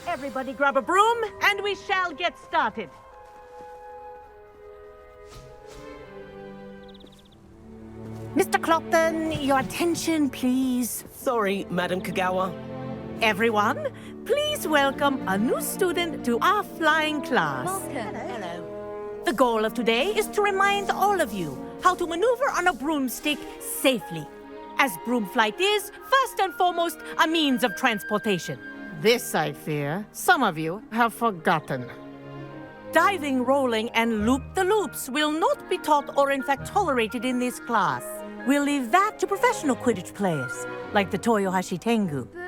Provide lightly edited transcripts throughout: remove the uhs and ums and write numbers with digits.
Everybody grab a broom, and we shall get started. Mr. Clopton, your attention, please. Sorry, Madam Kagawa. Everyone, please welcome a new student to our flying class. Welcome. Hello. The goal of today is to remind all of you how to maneuver on a broomstick safely, as broom flight is, first and foremost, a means of transportation. This, I fear, some of you have forgotten. Diving, rolling, and loop-the-loops will not be taught or in fact tolerated in this class. We'll leave that to professional Quidditch players, like the Toyohashi Tengu. Boo!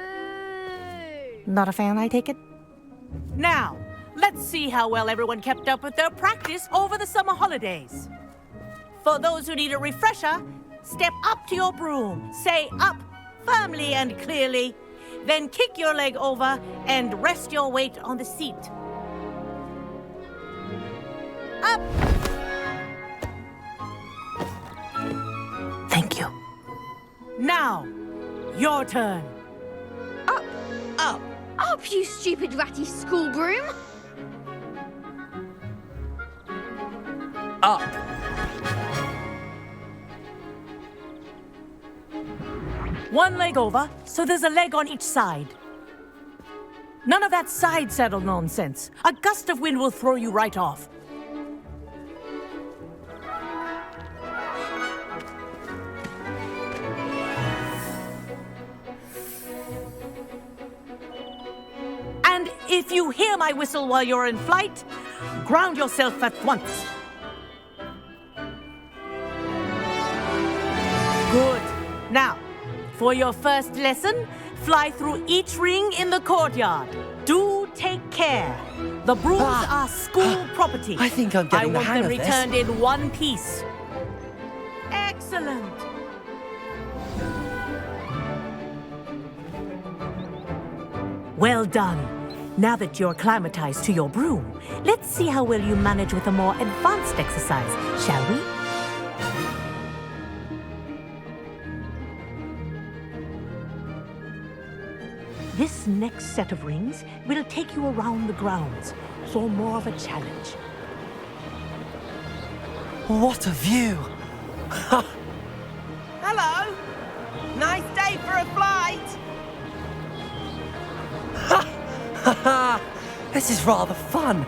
Not a fan, I take it? Now, let's see how well everyone kept up with their practice over the summer holidays. For those who need a refresher, step up to your broom, say up firmly and clearly, then kick your leg over and rest your weight on the seat. Up! Thank you. Now, your turn. Up! Up. Up, you stupid ratty school broom! Up. One leg over, so there's a leg on each side. None of that side saddle nonsense. A gust of wind will throw you right off. And if you hear my whistle while you're in flight, ground yourself at once. Good. Now, for your first lesson, fly through each ring in the courtyard. Do take care. The brooms are school property. I think I'm getting the hang of this. I want them returned in one piece. Excellent. Well done. Now that you're acclimatized to your broom, let's see how well you manage with a more advanced exercise, shall we? This next set of rings will take you around the grounds for more of a challenge. What a view! Hello! Nice day for a flight! This is rather fun.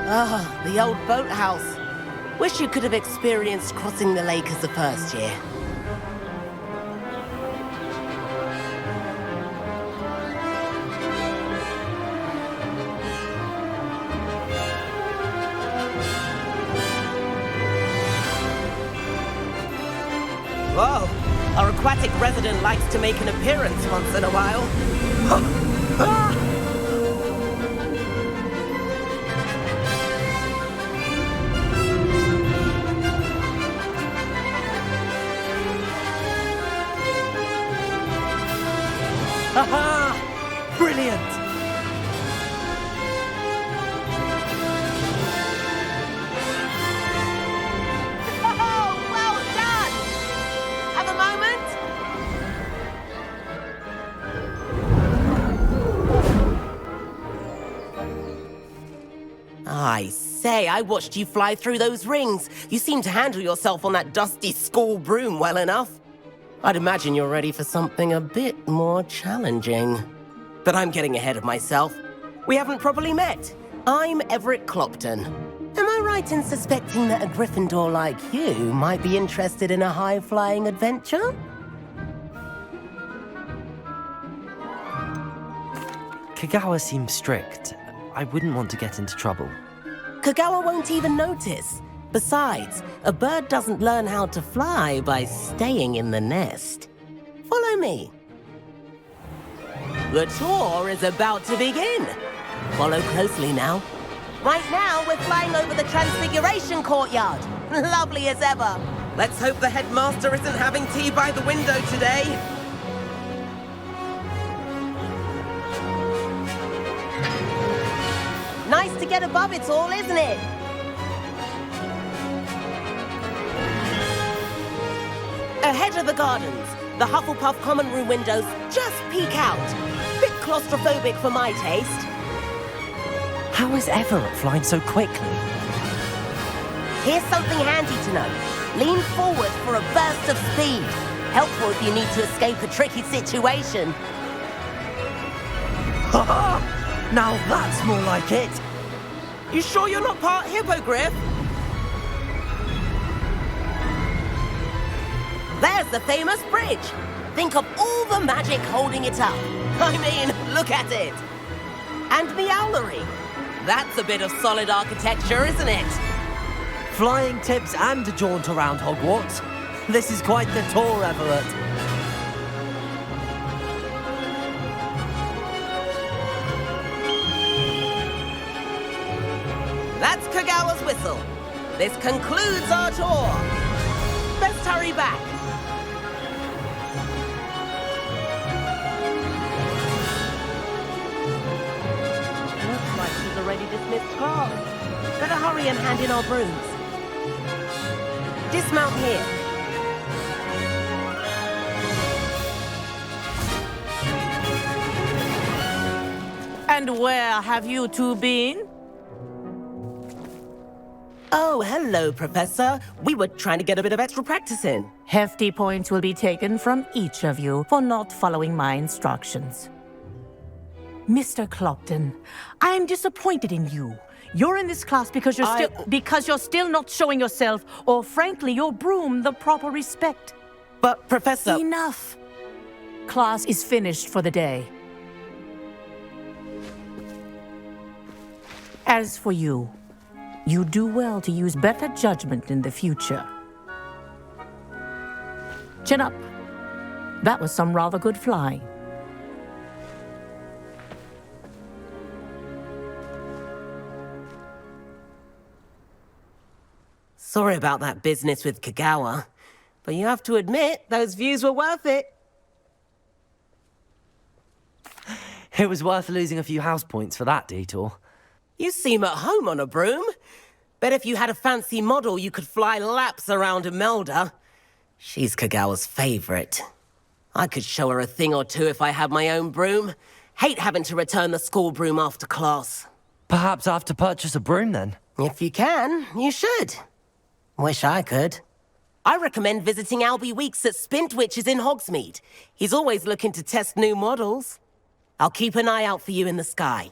Ah, the old boathouse. Wish you could have experienced crossing the lake as a first year. Whoa! Our aquatic resident likes to make an appearance once in a while. Haha! Brilliant! Oh, well done! Have a moment? I say, I watched you fly through those rings. You seem to handle yourself on that dusty school broom well enough. I'd imagine you're ready for something a bit more challenging. But I'm getting ahead of myself. We haven't properly met. I'm Everett Clopton. Am I right in suspecting that a Gryffindor like you might be interested in a high-flying adventure? Kagawa seems strict. I wouldn't want to get into trouble. Kagawa won't even notice. Besides, a bird doesn't learn how to fly by staying in the nest. Follow me. The tour is about to begin. Follow closely now. Right now, we're flying over the Transfiguration Courtyard. Lovely as ever. Let's hope the headmaster isn't having tea by the window today. Nice to get above it all, isn't it? Ahead of the gardens, The Hufflepuff common room windows just peek out. Bit claustrophobic for my taste. How is Everett flying so quickly? Here's something handy to know. Lean forward for a burst of speed. Helpful if you need to escape a tricky situation. Now that's more like it. You sure you're not part Hippogriff? There's the famous bridge. Think of all the magic holding it up. I mean, look at it. And the owlery. That's a bit of solid architecture, isn't it? Flying tips and a jaunt around Hogwarts. This is quite the tour, Everett. That's Kagawa's whistle. This concludes our tour. Best hurry back. Looks like she's already dismissed class. Better hurry and hand in our brooms. Dismount here. And where have you two been? Oh, hello, Professor. We were trying to get a bit of extra practice in. Hefty points will be taken from each of you for not following my instructions. Mr. Clopton, I am disappointed in you. You're in this class because you're still not showing yourself, or frankly, your broom the proper respect. But, Professor... Enough. Class is finished for the day. As for you, you do well to use better judgment in the future. Chin up. That was some rather good flying. Sorry about that business with Kagawa, but you have to admit, those views were worth it. It was worth losing a few house points for that detour. You seem at home on a broom. Bet if you had a fancy model, you could fly laps around Imelda. She's Kagawa's favorite. I could show her a thing or two if I had my own broom. Hate having to return the school broom after class. Perhaps I have to purchase a broom then. If you can, you should. Wish I could. I recommend visiting Albie Weeks at Spintwitches in Hogsmeade. He's always looking to test new models. I'll keep an eye out for you in the sky.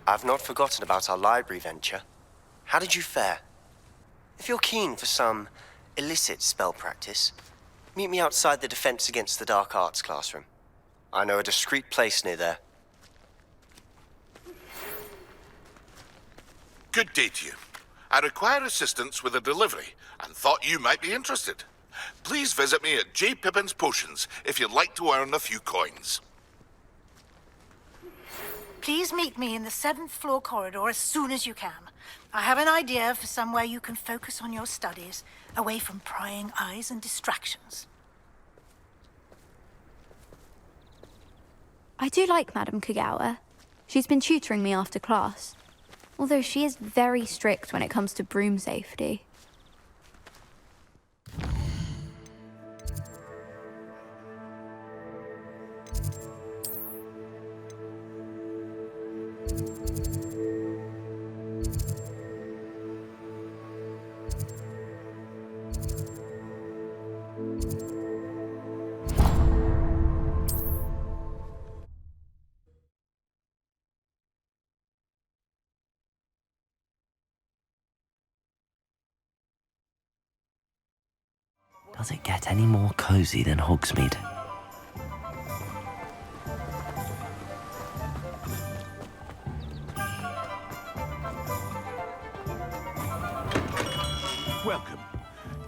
I've not forgotten about our library venture. How did you fare? If you're keen for some illicit spell practice, meet me outside the Defense Against the Dark Arts classroom. I know a discreet place near there. Good day to you. I require assistance with a delivery and thought you might be interested. Please visit me at J. Pippin's Potions if you'd like to earn a few coins. Please meet me in the 7th floor corridor as soon as you can. I have an idea for somewhere you can focus on your studies, away from prying eyes and distractions. I do like Madame Kagawa. She's been tutoring me after class. Although she is very strict when it comes to broom safety. Does it get any more cozy than Hogsmeade? Welcome.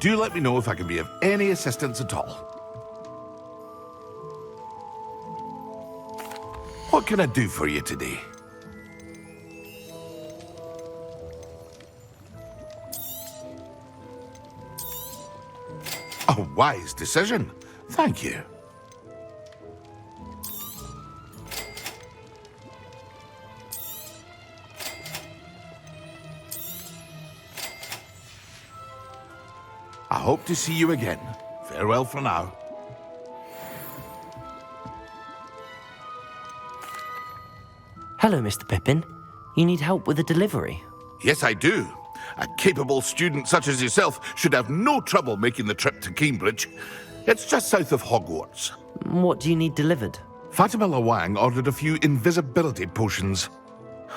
Do let me know if I can be of any assistance at all. What can I do for you today? A wise decision. Thank you. I hope to see you again. Farewell for now. Hello, Mr. Pippin. You need help with a delivery? Yes, I do. A capable student such as yourself should have no trouble making the trip to Cambridge. It's just south of Hogwarts. What do you need delivered? Fatima Lawang ordered a few invisibility potions.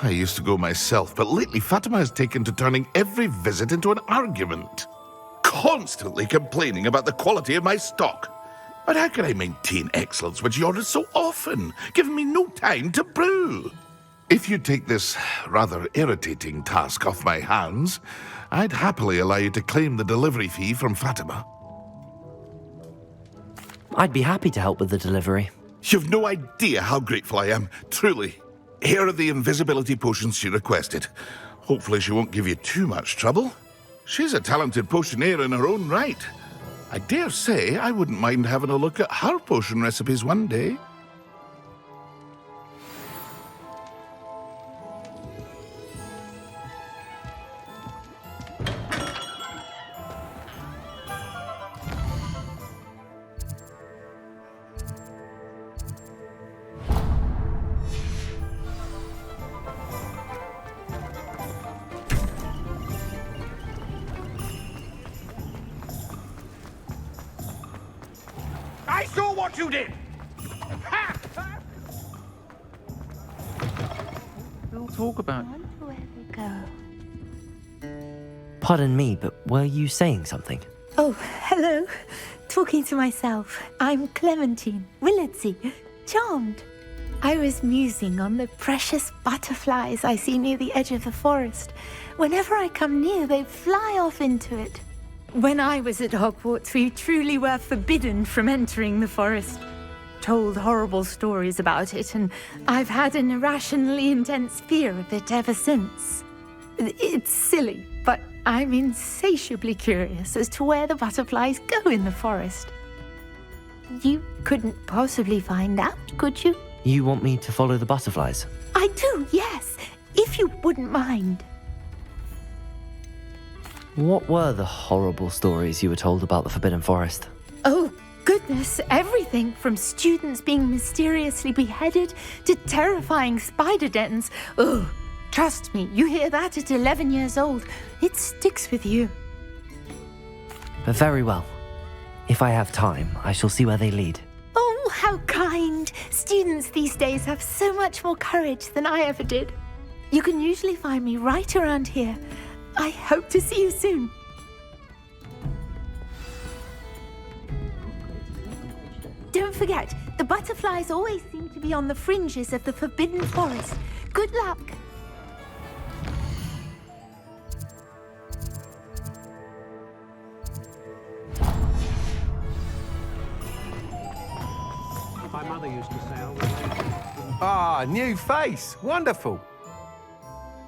I used to go myself, but lately Fatima has taken to turning every visit into an argument. Constantly complaining about the quality of my stock. But how can I maintain excellence when she orders so often, giving me no time to brew? If you take this rather irritating task off my hands, I'd happily allow you to claim the delivery fee from Fatima. I'd be happy to help with the delivery. You've no idea how grateful I am, truly. Here are the invisibility potions she requested. Hopefully she won't give you too much trouble. She's a talented potioneer in her own right. I dare say I wouldn't mind having a look at her potion recipes one day. I saw what you did! We'll talk about Pardon me, but were you saying something? Oh, hello. Talking to myself. I'm Clementine, Willardsey, charmed. I was musing on the precious butterflies I see near the edge of the forest. Whenever I come near, they fly off into it. When I was at Hogwarts, we truly were forbidden from entering the forest. Told horrible stories about it, and I've had an irrationally intense fear of it ever since. It's silly, but I'm insatiably curious as to where the butterflies go in the forest. You couldn't possibly find out, could you? You want me to follow the butterflies? I do, yes, if you wouldn't mind. What were the horrible stories you were told about the Forbidden Forest? Oh, goodness, everything from students being mysteriously beheaded to terrifying spider dens. Oh, trust me, you hear that at 11 years old, it sticks with you. Very well. If I have time, I shall see where they lead. Oh, how kind. Students these days have so much more courage than I ever did. You can usually find me right around here. I hope to see you soon. Don't forget, the butterflies always seem to be on the fringes of the Forbidden Forest. Good luck. my mother used to say. Ah, new face. Wonderful.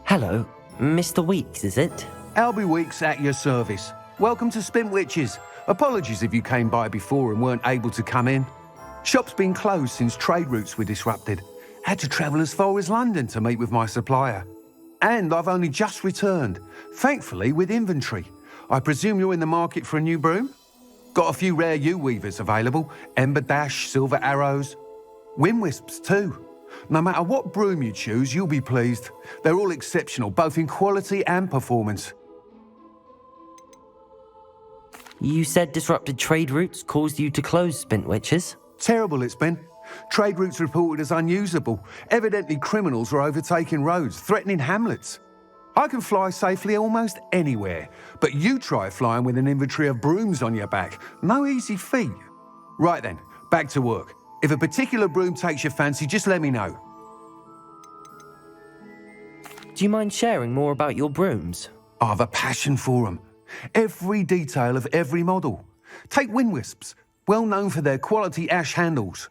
Hello, Mr. Weeks, is it? Albie Weeks at your service. Welcome to Spintwitches. Apologies if you came by before and weren't able to come in. Shop's been closed since trade routes were disrupted. Had to travel as far as London to meet with my supplier. And I've only just returned, thankfully with inventory. I presume you're in the market for a new broom? Got a few rare yew-weavers available, Ember Dash, Silver Arrows, Wind-Wisps too. No matter what broom you choose, you'll be pleased. They're all exceptional, both in quality and performance. You said disrupted trade routes caused you to close Spintwitches? Terrible it's been. Trade routes reported as unusable. Evidently criminals were overtaking roads, threatening hamlets. I can fly safely almost anywhere, but you try flying with an inventory of brooms on your back. No easy feat. Right then, back to work. If a particular broom takes your fancy, just let me know. Do you mind sharing more about your brooms? I have a passion for them. Every detail of every model. Take wind wisps, well known for their quality ash handles.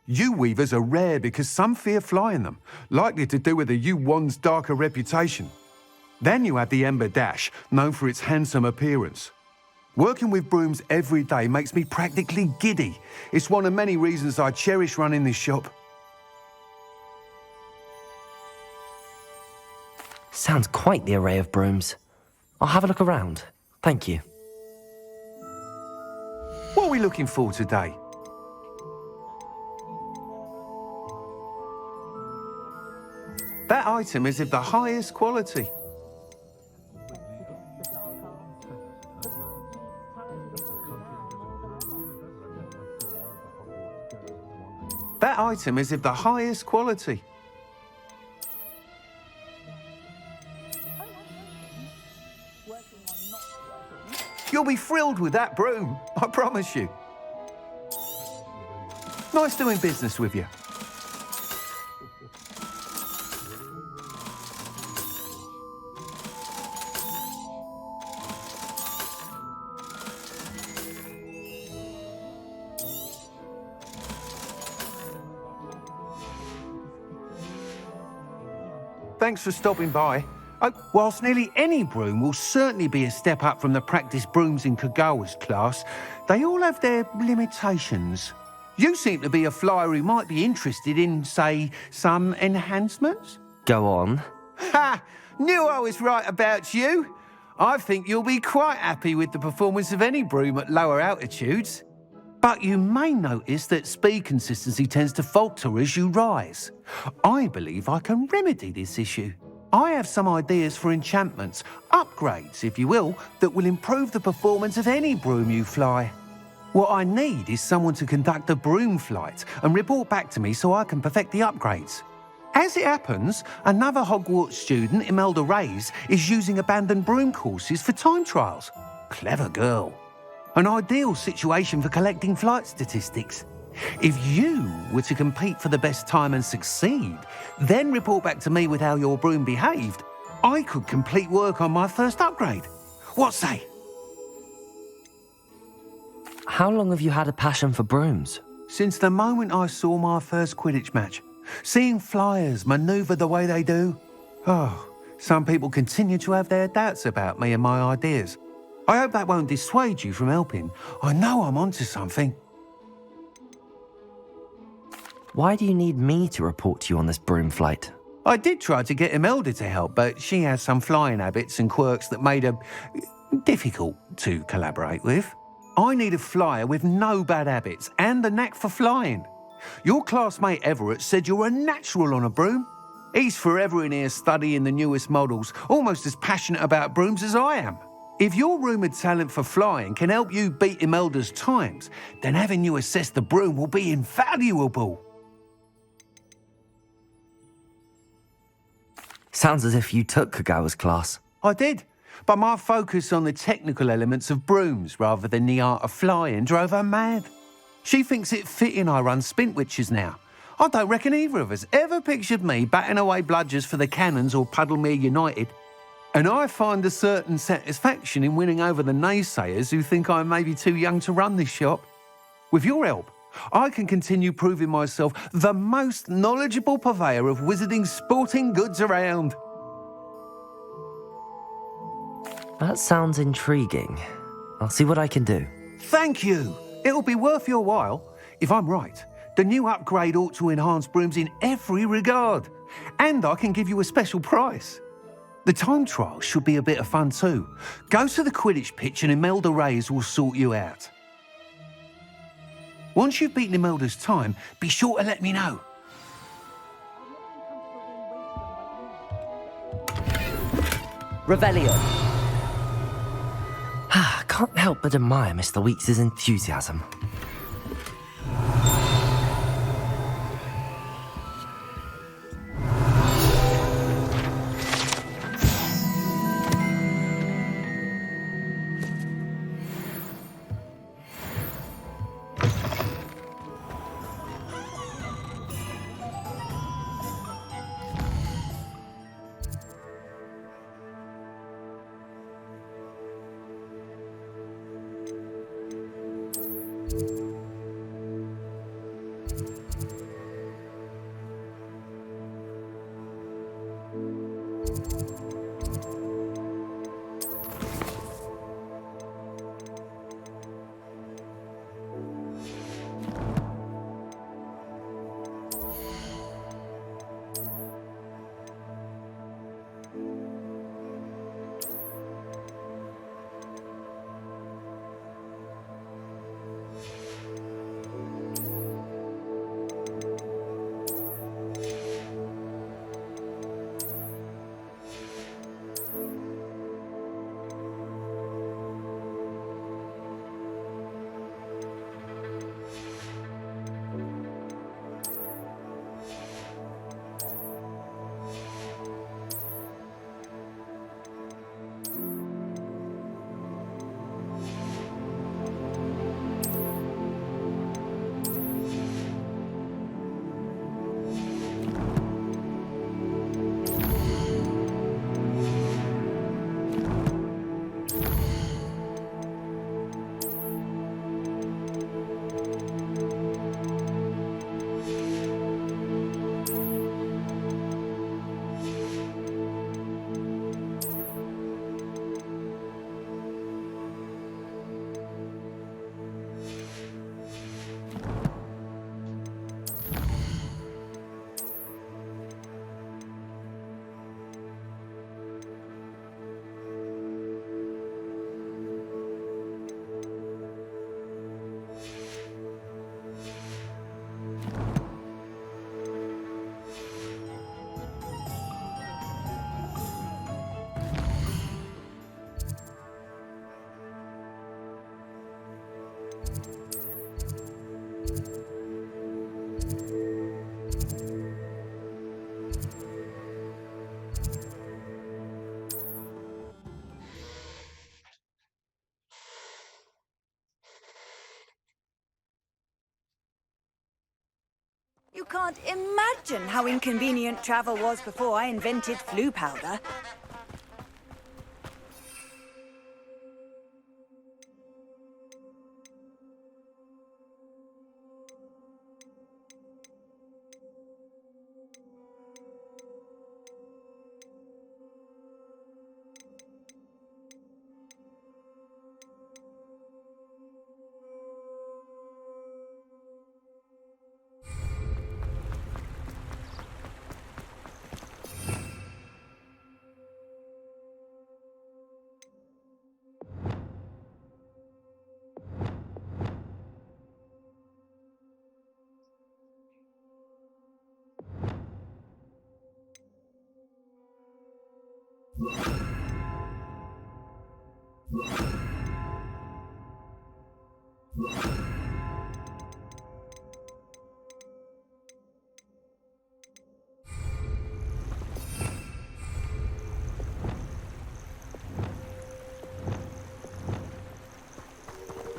Yew weavers are rare because some fear flying them, likely to do with the yew wand's darker reputation. Then you have the Ember Dash, known for its handsome appearance. Working with brooms every day makes me practically giddy. It's one of many reasons I cherish running this shop. Sounds quite the array of brooms. I'll have a look around. Thank you. What are we looking for today? That item is of the highest quality. That item is of the highest quality. You'll be thrilled with that broom, I promise you. Nice doing business with you. Thanks for stopping by. Whilst nearly any broom will certainly be a step up from the practice brooms in Kagawa's class, they all have their limitations. You seem to be a flyer who might be interested in, say, some enhancements? Go on. Ha! Knew I was right about you. I think you'll be quite happy with the performance of any broom at lower altitudes. But you may notice that speed consistency tends to falter as you rise. I believe I can remedy this issue. I have some ideas for enchantments, upgrades, if you will, that will improve the performance of any broom you fly. What I need is someone to conduct a broom flight and report back to me so I can perfect the upgrades. As it happens, another Hogwarts student, Imelda Reyes, is using abandoned broom courses for time trials. Clever girl. An ideal situation for collecting flight statistics. If you were to compete for the best time and succeed, then report back to me with how your broom behaved, I could complete work on my first upgrade. What say? How long have you had a passion for brooms? Since the moment I saw my first Quidditch match. Seeing flyers manoeuvre the way they do. Oh, some people continue to have their doubts about me and my ideas. I hope that won't dissuade you from helping. I know I'm onto something. Why do you need me to report to you on this broom flight? I did try to get Imelda to help, but she has some flying habits and quirks that made her difficult to collaborate with. I need a flyer with no bad habits and the knack for flying. Your classmate Everett said you're a natural on a broom. He's forever in here studying the newest models, almost as passionate about brooms as I am. If your rumoured talent for flying can help you beat Imelda's times, then having you assess the broom will be invaluable. Sounds as if you took Kagawa's class. I did, but my focus on the technical elements of brooms rather than the art of flying drove her mad. She thinks it fitting I run Spintwitches now. I don't reckon either of us ever pictured me batting away bludgers for the Cannons or Puddlemere United. And I find a certain satisfaction in winning over the naysayers who think I may be too young to run this shop. With your help, I can continue proving myself the most knowledgeable purveyor of wizarding sporting goods around. That sounds intriguing. I'll see what I can do. Thank you. It'll be worth your while. If I'm right, the new upgrade ought to enhance brooms in every regard. And I can give you a special price. The time trial should be a bit of fun too. Go to the Quidditch pitch and Imelda Reyes will sort you out. Once you've beaten Imelda's time, be sure to let me know. Revelio. Can't help but admire Mr. Weeks' enthusiasm. You can't imagine how inconvenient travel was before I invented flu powder.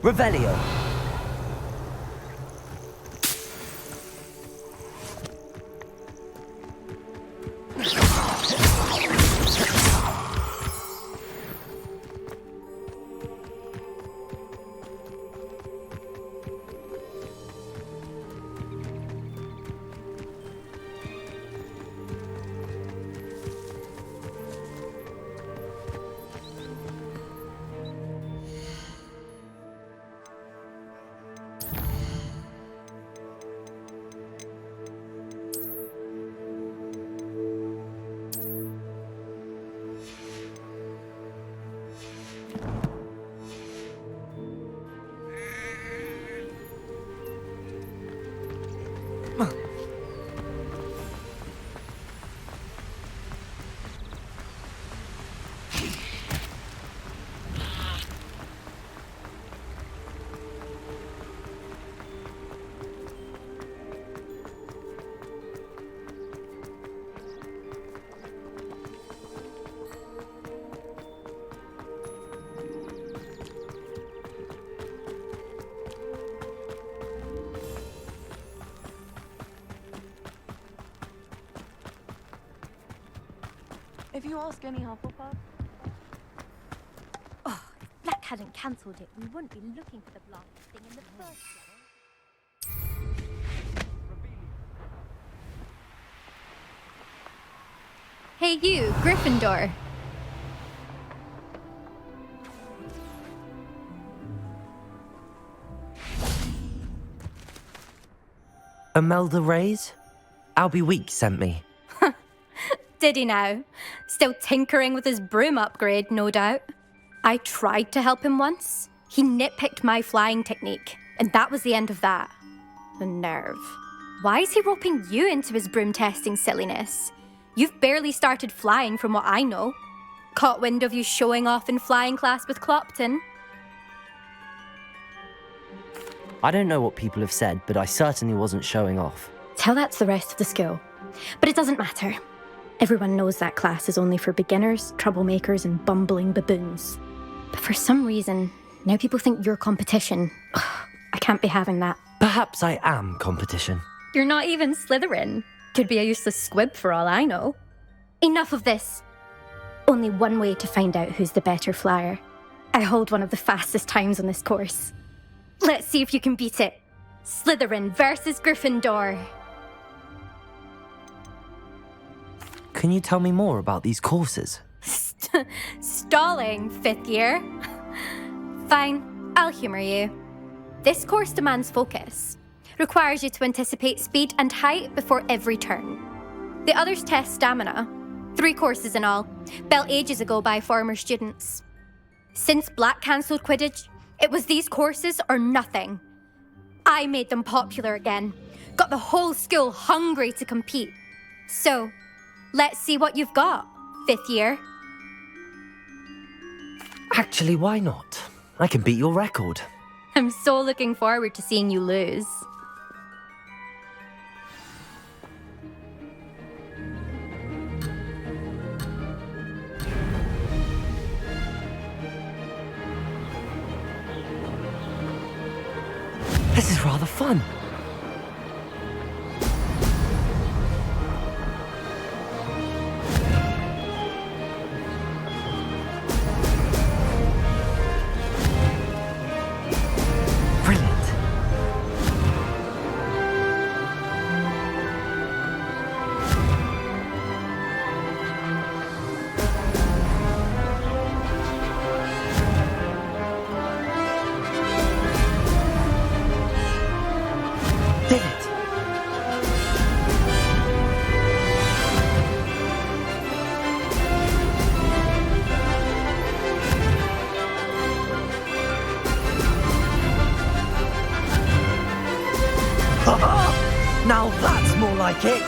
Revelio. If you ask any Hufflepuff... Oh, if Black hadn't cancelled it, we wouldn't be looking for the blasted thing in the first place. Hey you, Gryffindor. Imelda Reyes? Albie Week sent me. Did he now? Still tinkering with his broom upgrade, no doubt. I tried to help him once. He nitpicked my flying technique, and that was the end of that. The nerve. Why is he roping you into his broom testing silliness? You've barely started flying from what I know. Caught wind of you showing off in flying class with Clopton. I don't know what people have said, but I certainly wasn't showing off. Tell that to the rest of the school. But it doesn't matter. Everyone knows that class is only for beginners, troublemakers, and bumbling baboons. But for some reason, now people think you're competition. I can't be having that. Perhaps I am competition. You're not even Slytherin. Could be a useless squib for all I know. Enough of this. Only one way to find out who's the better flyer. I hold one of the fastest times on this course. Let's see if you can beat it. Slytherin versus Gryffindor. Can you tell me more about these courses? Stalling, 5th year. Fine, I'll humour you. This course demands focus. Requires you to anticipate speed and height before every turn. The others test stamina. 3 courses in all, built ages ago by former students. Since Black cancelled Quidditch, it was these courses or nothing. I made them popular again. Got the whole school hungry to compete. So, let's see what you've got, 5th year. Actually, why not? I can beat your record. I'm so looking forward to seeing you lose. This is rather fun. Now that's more like it!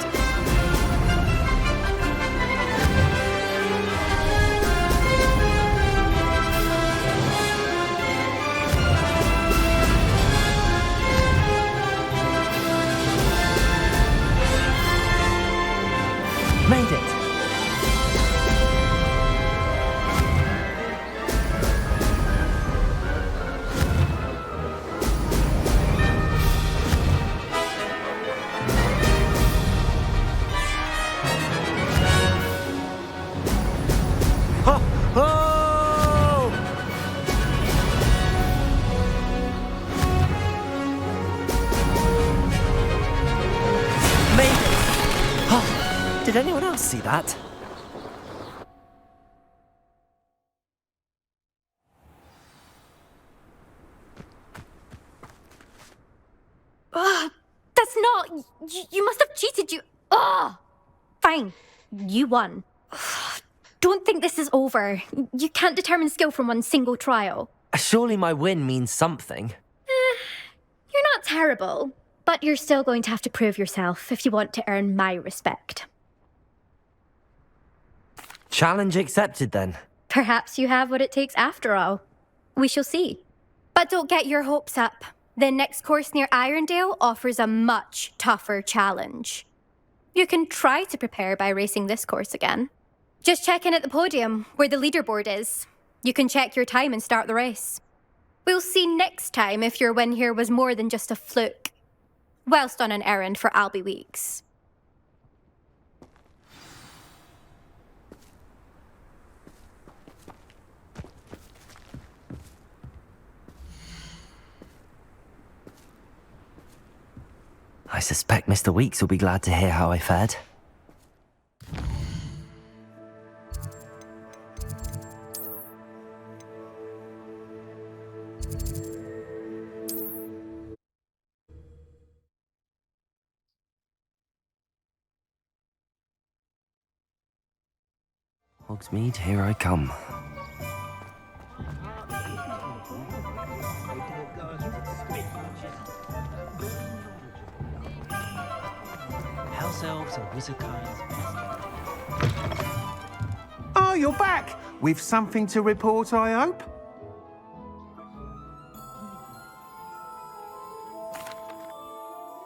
Made it! Did anyone else see that? That's not... You must have cheated, you... Fine. You won. Don't think this is over. You can't determine skill from one single trial. Surely my win means something. You're not terrible, but you're still going to have to prove yourself if you want to earn my respect. Challenge accepted, then. Perhaps you have what it takes after all. We shall see. But don't get your hopes up. The next course near Irondale offers a much tougher challenge. You can try to prepare by racing this course again. Just check in at the podium, where the leaderboard is. You can check your time and start the race. We'll see next time if your win here was more than just a fluke. Whilst on an errand for Albie Weeks. I suspect Mr. Weeks will be glad to hear how I fared. Hogsmeade, here I come. House elves and wizard kinds. Oh, you're back! With something to report, I hope?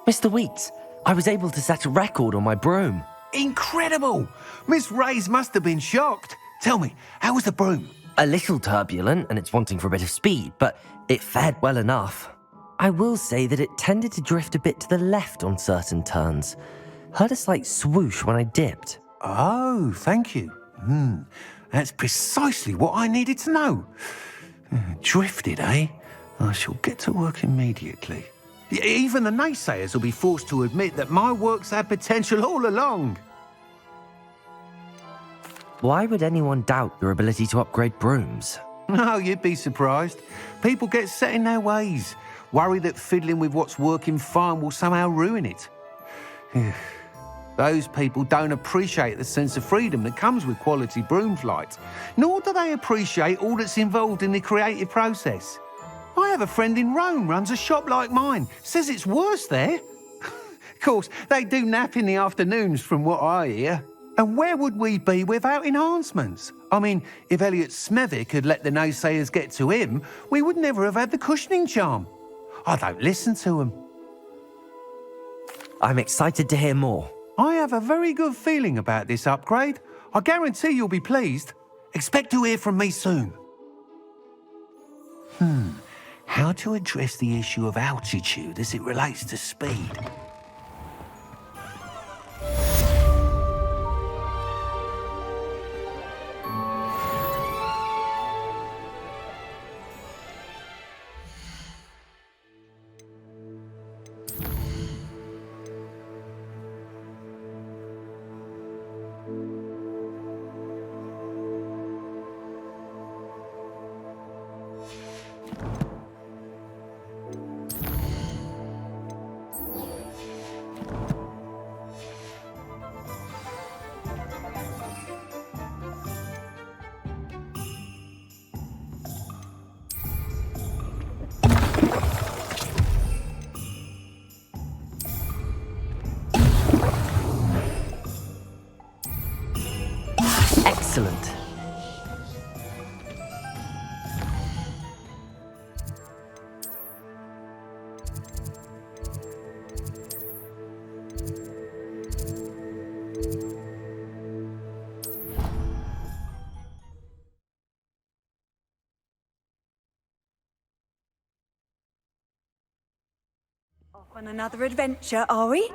Mr. Weeks, I was able to set a record on my broom. Incredible! Miss Reyes must have been shocked. Tell me, how was the broom? A little turbulent, and it's wanting for a bit of speed, but it fared well enough. I will say that it tended to drift a bit to the left on certain turns. Heard a slight swoosh when I dipped. Oh, thank you. That's precisely what I needed to know. Drifted, eh? I shall get to work immediately. Even the naysayers will be forced to admit that my work's had potential all along. Why would anyone doubt your ability to upgrade brooms? No, you'd be surprised. People get set in their ways, worry that fiddling with what's working fine will somehow ruin it. Those people don't appreciate the sense of freedom that comes with quality broom flight, nor do they appreciate all that's involved in the creative process. I have a friend in Rome runs a shop like mine, says it's worse there. Of course, they do nap in the afternoons from what I hear. And where would we be without enhancements? I mean, if Elliot Smethwick had let the naysayers get to him, we would never have had the cushioning charm. I don't listen to them. I'm excited to hear more. I have a very good feeling about this upgrade. I guarantee you'll be pleased. Expect to hear from me soon. How to address the issue of altitude as it relates to speed? Excellent. Off on another adventure, are we?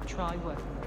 Try working